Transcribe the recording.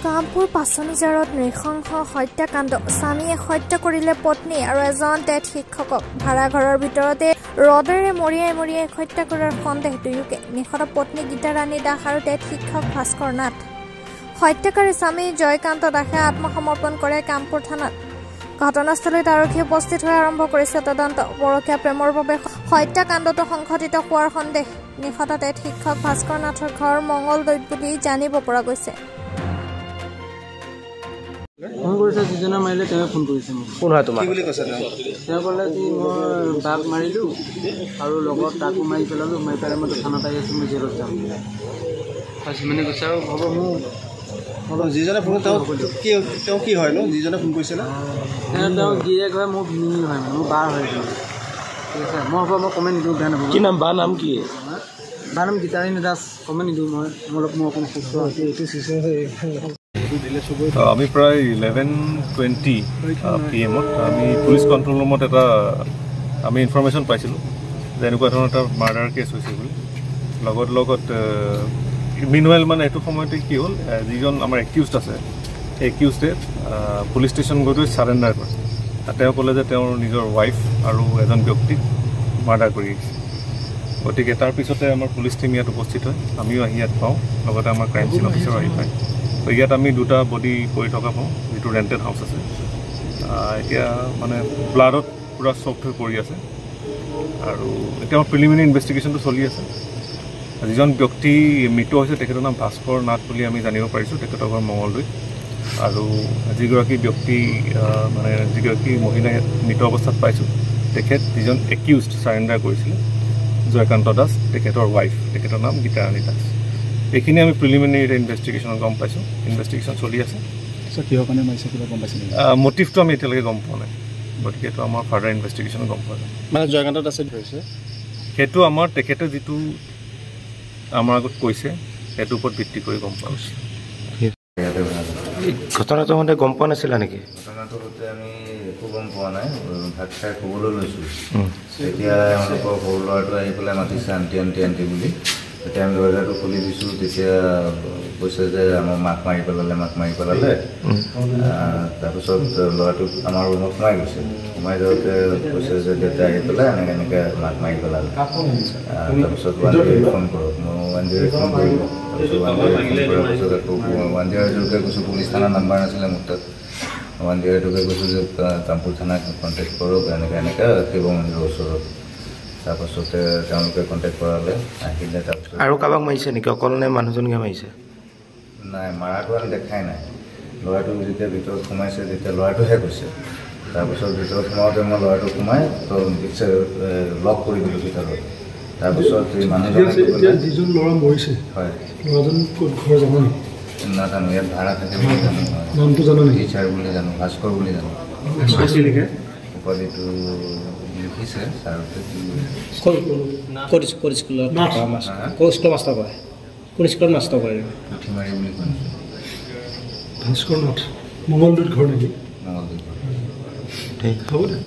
কামপুৰ পাচনিজাৰত নৃশংস হত্যাকাণ্ড স্বামীয়ে হত্যা কৰিলে পত্নী আৰু এজন টেট শিক্ষকক ভাড়াঘৰৰ ভিতৰতে ৰদেৰে মৰিয়াই হত্যা কৰাৰ সন্দেহ দুয়োকে নিহত পত্নী গীতা ৰাণী দাস আৰু টেট শিক্ষক ভাস্কৰ নাথ হত্যাকাৰী স্বামী জয়কান্ত দাসে আত্মসমৰ্পণ কৰে কামপুৰ থানাত ঘটনাস্থলীত আৰক্ষী উপস্থিত হৈ আৰম্ভ কৰিছে তদন্ত পৰকীয়া প্ৰেমৰ বাবে হত্যাকাণ্ডটো সংঘটিত হোৱাৰ সন্দেহ নিহত টেট শিক্ষক ভাস্কৰ নাথৰ ঘৰ মংগলদৈত বুলি জানিব পৰা গৈছে ফোন কৰিছে যিজনে মাৰিলে তেওঁ ফোন কৰিছে মোক কোন হয় তোমাৰ কি বুলি কৈছে তেওঁ ক'লে যে মই বাঘ মাৰিলোঁ আৰু লগত তাকো মাৰি পেলালোঁ মাৰি পেলাই মই থানাত আহি আছোঁ মই জেলত যাম তাৰপিছত মানে কৈছে আৰু হ'ব মোৰ যিজনে ফোন তেওঁ কি হয় ন যিজনে ফোন কৰিছিলে তেওঁ গিৰিয়েক হয় মোৰ ভিনি হয় মোৰ বাৰ হয় ঠিক আছে মই হ'ব মই কমেণ্ট নিদিওঁ বেয়া নাপাব কি নাম বাৰ নাম কি বাৰ নাম গীতা ৰাণী দাস কমেণ্ট নিদিওঁ মই অকণ সুস্থ আমি প্ৰায় 11:20 PM আমি পুলিচ কণ্ট্ৰল ৰুমত এটা আমি ইনফৰমেশ্যন পাইছিলোঁ যে এনেকুৱা ধৰণৰ এটা মাৰ্ডাৰ কেছ হৈছে বুলি লগত মিনৱেল মানে এইটো সময়তে কি হ'ল যিজন আমাৰ একিউজড আছে সেই একিউজডে পুলিচ ষ্টেচন গৈ ছাৰেণ্ডাৰ কৰে তেওঁ ক'লে যে তেওঁৰ নিজৰ ৱাইফ আৰু এজন ব্যক্তিক মাৰ্ডাৰ কৰি আহিছে গতিকে তাৰপিছতে আমাৰ পুলিচ টীম ইয়াত উপস্থিত হয় আমিও আহি ইয়াত পাওঁ লগতে আমাৰ ক্ৰাইম চিন অফিচাৰো আহি পায় তো ইয়াত আমি দুটা বডি পৰি থকা পাওঁ যিটো ৰেণ্টেড হাউচ আছে এতিয়া মানে ব্লাডত পূৰা চফ্ট হৈ পৰি আছে আৰু এতিয়া আমাৰ প্ৰিলিমিনাৰী ইনভেষ্টিগেশ্যনটো চলি আছে যিজন ব্যক্তি মৃত হৈছে তেখেতৰ নাম ভাস্কৰ নাথ বুলি আমি জানিব পাৰিছোঁ তেখেতৰ ঘৰ মংগলদৈত আৰু যিগৰাকী ব্যক্তি মানে যিগৰাকী মহিলাই মৃত অৱস্থাত পাইছোঁ তেখেত যিজন একিউজড ছাৰেণ্ডাৰ কৰিছিলে জয়কান্ত দাস তেখেতৰ ৱাইফ তেখেতৰ নাম গীতা ৰাণী দাস এইখিনি আমি প্ৰিলিমিনাৰী ইনভেষ্টিগেশ্যনত গম পাইছোঁ ইনভেষ্টিগেশ্যন চলি আছে কিহৰ কাৰণে মাৰিছে কিবা গম পাইছে মটিভটো আমি এতিয়ালৈকে গম পোৱা নাই গতিকে এইটো আমাৰ ফাৰ্ডাৰ ইনভেষ্টিগেশ্যনত গম পোৱা যায় মানে জয়কান্ত দাসে ধৰিছে সেইটো আমাৰ তেখেতে যিটো আমাৰ আগত কৈছে সেইটোৰ ওপৰত ভিত্তি কৰি গম পোৱা গৈছে ঘটনাটো হওঁতে গম পোৱা নাছিলা নেকি ঘটনাটো হওঁতে আমি একো গম পোৱা নাই ভাত খাই শুবলৈ লৈছোঁ তেতিয়া এওঁলোকৰ সৰু ল'ৰাটো আহি পেলাই মাতিছে আণ্টি বুলি তেতিয়া আমি দৰ্জাটো খুলি দিছোঁ তেতিয়া কৈছে যে আমাৰ মাক মাৰি পেলালে তাৰপিছত ল'ৰাটোক আমাৰ ৰুমত সোমাই গৈছে সোমাই যাওঁতে কৈছে যে দেউতাই আহি পেলাই এনেকৈ মাক মাৰি পেলালে তাৰপিছত 108 ফোন কৰক মই 108 ফোন কৰিলোঁ তাৰপিছত 108 ফোন কৰাৰ পিছত আকৌ 108কে কৈছোঁ পুলিচ থানাৰ নাম্বাৰ নাছিলে মোৰ তাত 108কে কৈছোঁ যে কামপুৰ থানাক কণ্টেক্ট কৰক এনেকৈ শিৱ মন্দিৰৰ ওচৰত তাৰপাছতে তেওঁলোকে কণ্টেক্ট কৰালে আহিলে তাৰপিছত আৰু কাৰোবাক মাৰিছে নেকি অকল নে মানুহজনকে মাৰিছে নাই মাৰাটো আমি দেখাই নাই ল'ৰাটো যেতিয়া ভিতৰত সোমাইছে তেতিয়া ল'ৰাটোহে কৈছে তাৰপিছত ভিতৰত সোমাওঁতে মই ল'ৰাটো সোমাই তো লক কৰি দিলোঁ ভিতৰত তাৰপিছত এই মানুহজনে যিজন ল'ৰা মৰিছে হয় ল'ৰাজন ক'ত ঘৰ জানো নাজানো ইয়াত ভাড়া থাকে বুলি জানো নামটো জানো নেকি টিচাৰ বুলি জানো ভাস্কৰ বুলি জানো উপাধিটো লিখিছে ছাৰতে পুঠিমাৰি বুলি কয় ভাস্কৰ নাথ মংগলদৈত ঘৰ নেকি মংগলদৈত ঠিক হ'ব দে